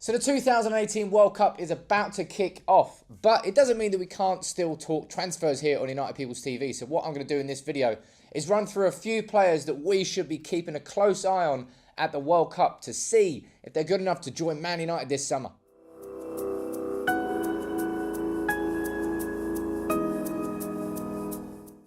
So the 2018 World Cup is about to kick off, but it doesn't mean that we can't still talk transfers here on United People's TV. So what I'm going to do in this video is run through a few players that we should be keeping a close eye on at the World Cup to see if they're good enough to join Man United this summer.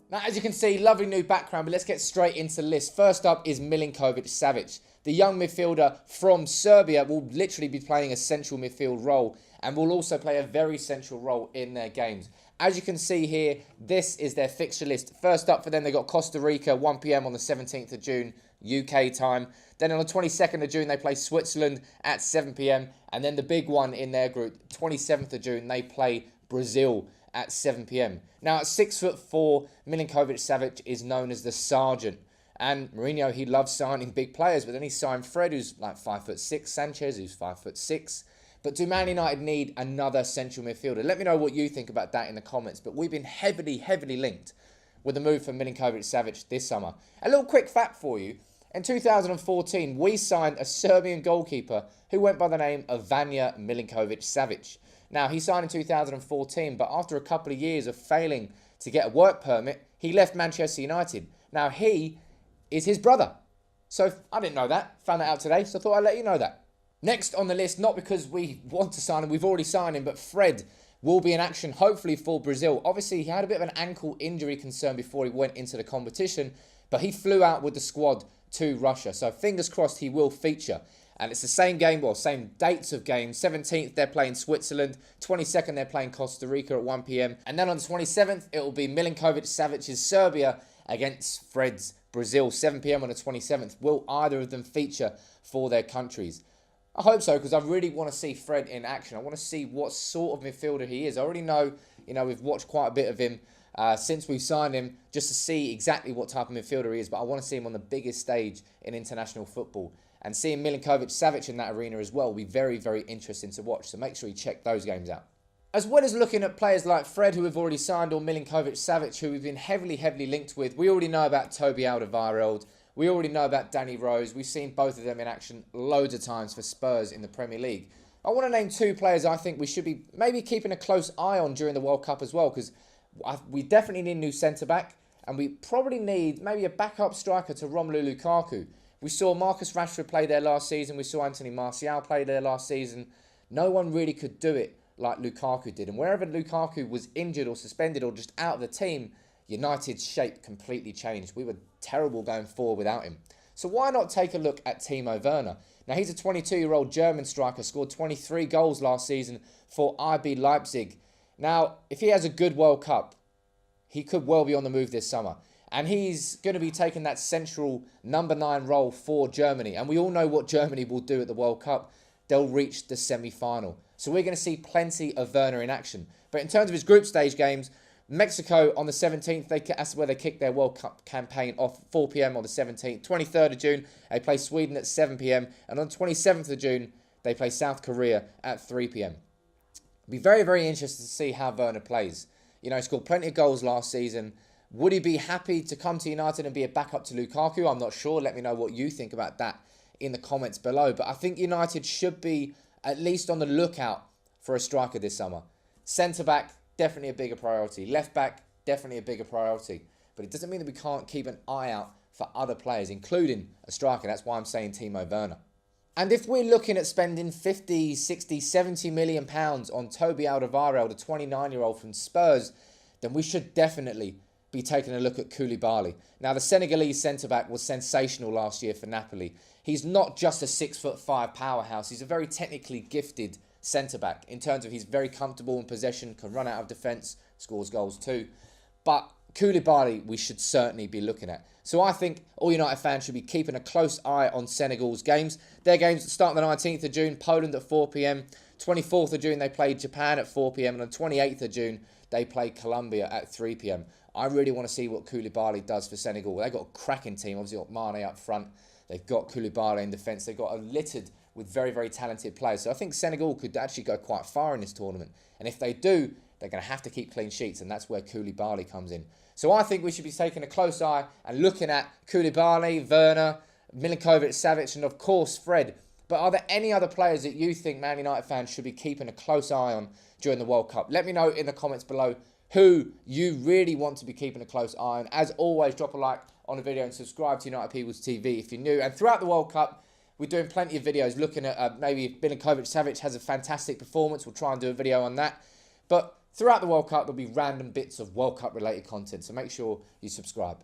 Now, as you can see, lovely new background, but let's get straight into the list. First up is Milinkovic-Savic. The young midfielder from Serbia will literally be playing a central midfield role and will also play a very central role in their games. As you can see here, this is their fixture list. First up for them, they got Costa Rica, 1 p.m. on the 17th of June, UK time. Then on the 22nd of June, they play Switzerland at 7 p.m. And then the big one in their group, 27th of June, they play Brazil at 7 p.m. Now, at 6'4", Milinkovic-Savic is known as the Sergeant. And Mourinho, he loves signing big players, but then he signed Fred, who's like 5'6", Sanchez, who's 5'6". But do Man United need another central midfielder? Let me know what you think about that in the comments. But we've been heavily linked with the move for Milinkovic-Savic this summer. A little quick fact for you. In 2014, we signed a Serbian goalkeeper who went by the name of Vanja Milinkovic-Savic. Now, he signed in 2014, but after a couple of years of failing to get a work permit, he left Manchester United. Now, he is his brother. So, I didn't know that. Found that out today, so I thought I'd let you know that. Next on the list, not because we want to sign him, we've already signed him, but Fred will be in action, hopefully, for Brazil. Obviously, he had a bit of an ankle injury concern before he went into the competition, but he flew out with the squad to Russia. So, fingers crossed he will feature. And it's the same game, well, same dates of games. 17th, they're playing Switzerland. 22nd, they're playing Costa Rica at 1 p.m. And then on the 27th, it will be Milinkovic-Savic's Serbia against Fred's Brazil, 7 p.m. on the 27th. Will either of them feature for their countries? I hope so, because I really want to see Fred in action. I want to see what sort of midfielder he is. I already know, we've watched quite a bit of him since we've signed him, just to see exactly what type of midfielder he is. But I want to see him on the biggest stage in international football. And seeing Milinkovic-Savic in that arena as well will be very interesting to watch. So make sure you check those games out. As well as looking at players like Fred, who we've already signed, or Milinkovic-Savic, who we've been heavily linked with, we already know about Toby Alderweireld. We already know about Danny Rose. We've seen both of them in action loads of times for Spurs in the Premier League. I want to name two players I think we should be maybe keeping a close eye on during the World Cup as well, because we definitely need a new centre-back, and we probably need maybe a backup striker to Romelu Lukaku. We saw Marcus Rashford play there last season. We saw Anthony Martial play there last season. No one really could do it like Lukaku did. And wherever Lukaku was injured or suspended or just out of the team, United's shape completely changed. We were terrible going forward without him. So why not take a look at Timo Werner? Now, he's a 22-year-old German striker, scored 23 goals last season for RB Leipzig. Now, if he has a good World Cup, he could well be on the move this summer. And he's going to be taking that central number 9 role for Germany. And we all know what Germany will do at the World Cup. They'll reach the semi-final. So we're going to see plenty of Werner in action. But in terms of his group stage games, Mexico on the 17th, that's where they kick their World Cup campaign off, 4 p.m. on the 17th. 23rd of June, they play Sweden at 7 p.m. And on the 27th of June, they play South Korea at 3 p.m. It'll be very interested to see how Werner plays. He scored plenty of goals last season. Would he be happy to come to United and be a backup to Lukaku? I'm not sure. Let me know what you think about that in the comments below. But I think United should be at least on the lookout for a striker this summer. Centre-back, definitely a bigger priority. Left-back, definitely a bigger priority. But it doesn't mean that we can't keep an eye out for other players, including a striker. That's why I'm saying Timo Werner. And if we're looking at spending 50, 60, 70 million pounds on Toby Alderweireld, a 29-year-old from Spurs, then we should definitely be taking a look at Koulibaly. Now, the Senegalese centre-back was sensational last year for Napoli. He's not just a 6'5" powerhouse. He's a very technically gifted centre-back in terms of he's very comfortable in possession, can run out of defence, scores goals too. But Koulibaly, we should certainly be looking at. So I think all United fans should be keeping a close eye on Senegal's games. Their games start on the 19th of June, Poland at 4 p.m. 24th of June, they play Japan at 4 p.m. And on the 28th of June, they play Colombia at 3 p.m. I really want to see what Koulibaly does for Senegal. They've got a cracking team. Obviously, got Mane up front. They've got Koulibaly in defence. They've got a littered with very talented players. So I think Senegal could actually go quite far in this tournament. And if they do, they're going to have to keep clean sheets, and that's where Koulibaly comes in. So I think we should be taking a close eye and looking at Koulibaly, Werner, Milinkovic-Savic, and of course Fred But are there any other players that you think Man United fans should be keeping a close eye on during the World Cup? Let me know in the comments below who you really want to be keeping a close eye on. As always, drop a like on the video and subscribe to United People's TV if you're new. And throughout the World Cup, we're doing plenty of videos looking at maybe if Milinkovic-Savic has a fantastic performance. We'll try and do a video on that. But throughout the World Cup, there'll be random bits of World Cup related content. So make sure you subscribe.